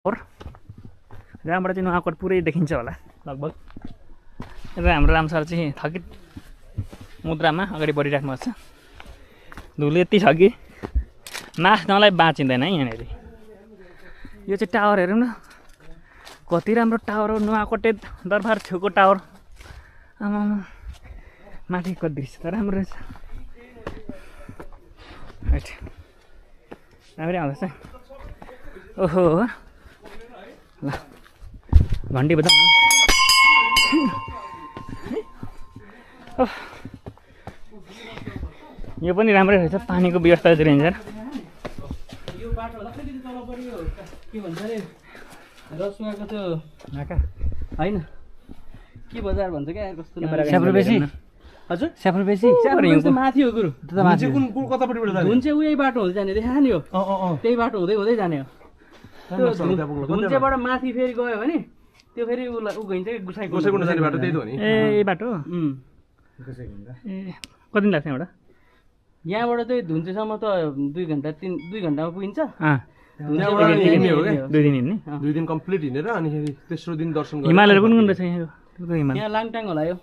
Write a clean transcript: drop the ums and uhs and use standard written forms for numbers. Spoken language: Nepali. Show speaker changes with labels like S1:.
S1: जहाँबाट चाहिँ नुवाकोट पुरै देखिन्छ होला लगभग। र हाम्रो राम सर चाहिँ थकित मुद्रामा अगाडि बढिराख्नु भएको छ। धुलो यति छ कि नाच्नलाई बाँचिँदैन है यहाँनिर। यो चाहिँ टावर हेरौँ न, कति राम्रो टावर हो, नुवाकोटे दरबार छेउको टावर। आमा माथिको दृश्य त राम्रो रहेछ। राम्रै आउँदैछ। ओहो ल घन्टी बजाउँ न। यो पनि राम्रै रहेछ, पानीको व्यवस्था रेन्जर।
S2: यो बाटो लक्ष्मी तल पर्यो के भन्छ अरे रसुवाको त्यो नाका हैन के बजार भन्छ क्या कस्तो
S1: स्याफ्रोबेसी।
S2: हजुर
S1: स्याफ्रोबेसी
S2: माथि हो गुरु।
S3: कुन कतापट्टिबाट जाने?
S2: जुन चाहिँ उही बाटो हुँदै जाने देखा नि हो। त्यही बाटो हुँदै हुँदै जाने हो। जुनचाहिँबाट माथि फेरि गयो भने त्यो फेरि उ गइन्छ कि
S3: गोसाइकुण्ड जाने बाटो त्यही त हो नि।
S1: ए बाटो ए कति लाग्छ यहाँबाट?
S2: यहाँबाट चाहिँ धुन्चेसम्म त 2 घन्टामा पुगिन्छ।
S1: 2 दिन हिँड्ने।
S3: 2 दिन कम्प्लिट हिँडेर अनि तेस्रो दिन दर्शन
S1: हिमालयहरू कुन कुन रहेछ यहाँको?
S2: यहाँ लाङटाङ होला यो।